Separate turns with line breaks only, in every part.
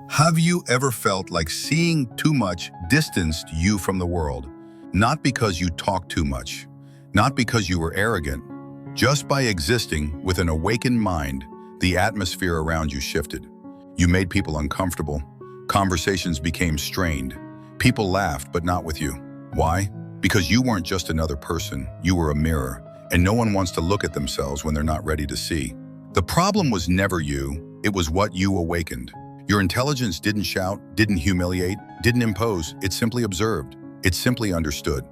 Have you ever felt like seeing too much distanced you from the world? Not because you talked too much, not because you were arrogant. Just by existing with an awakened mind, the atmosphere around you shifted. You made people uncomfortable. Conversations became strained. People laughed, but not with you. Why? Because you weren't just another person, you were a mirror, and no one wants to look at themselves when they're not ready to see. The problem was never you, it was what you awakened. Your intelligence didn't shout, didn't humiliate, didn't impose, it simply observed, it simply understood.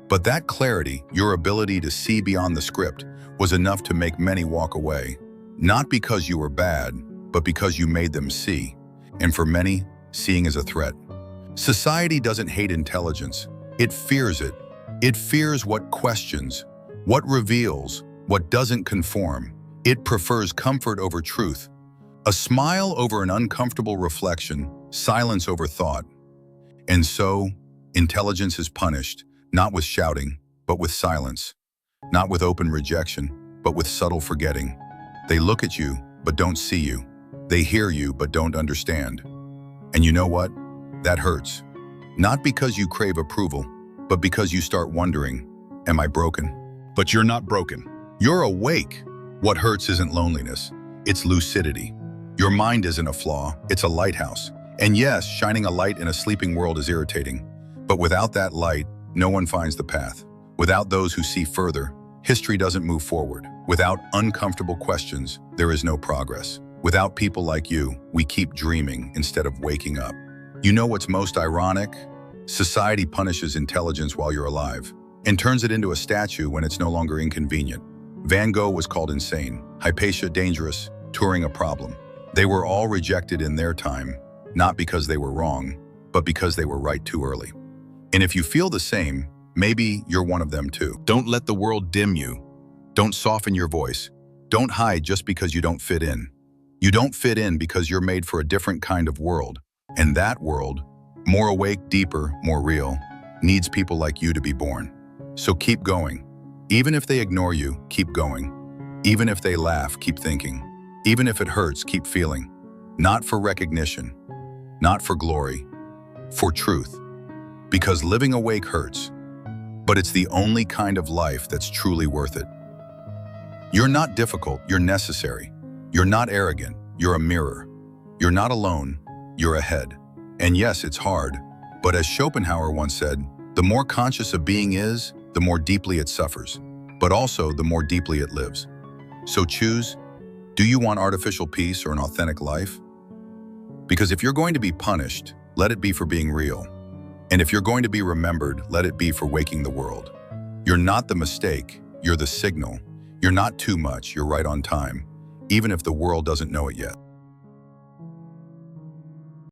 But that clarity, your ability to see beyond the script, was enough to make many walk away. Not because you were bad, but because you made them see. And for many, seeing is a threat. Society doesn't hate intelligence, it fears it. It fears what questions, what reveals, what doesn't conform. It prefers comfort over truth. A smile over an uncomfortable reflection, silence over thought. And so, intelligence is punished, not with shouting, but with silence. Not with open rejection, but with subtle forgetting. They look at you, but don't see you. They hear you, but don't understand. And you know what? That hurts. Not because you crave approval, but because you start wondering, am I broken? But you're not broken. You're awake. What hurts isn't loneliness, it's lucidity. Your mind isn't a flaw, it's a lighthouse. And yes, shining a light in a sleeping world is irritating. But without that light, no one finds the path. Without those who see further, history doesn't move forward. Without uncomfortable questions, there is no progress. Without people like you, we keep dreaming instead of waking up. You know what's most ironic? Society punishes intelligence while you're alive and turns it into a statue when it's no longer inconvenient. Van Gogh was called insane, Hypatia dangerous, Turing a problem. They were all rejected in their time, not because they were wrong, but because they were right too early. And if you feel the same, maybe you're one of them too. Don't let the world dim you. Don't soften your voice. Don't hide just because you don't fit in. You don't fit in because you're made for a different kind of world. And that world, more awake, deeper, more real, needs people like you to be born. So keep going. Even if they ignore you, keep going. Even if they laugh, keep thinking. Even if it hurts, keep feeling. Not for recognition, not for glory, for truth. Because living awake hurts, but it's the only kind of life that's truly worth it. You're not difficult, you're necessary. You're not arrogant, you're a mirror. You're not alone, you're ahead. And yes, it's hard, but as Schopenhauer once said, the more conscious a being is, the more deeply it suffers, but also the more deeply it lives. So choose. Do you want artificial peace or an authentic life? Because if you're going to be punished, let it be for being real. And if you're going to be remembered, let it be for waking the world. You're not the mistake, you're the signal. You're not too much, you're right on time, even if the world doesn't know it yet.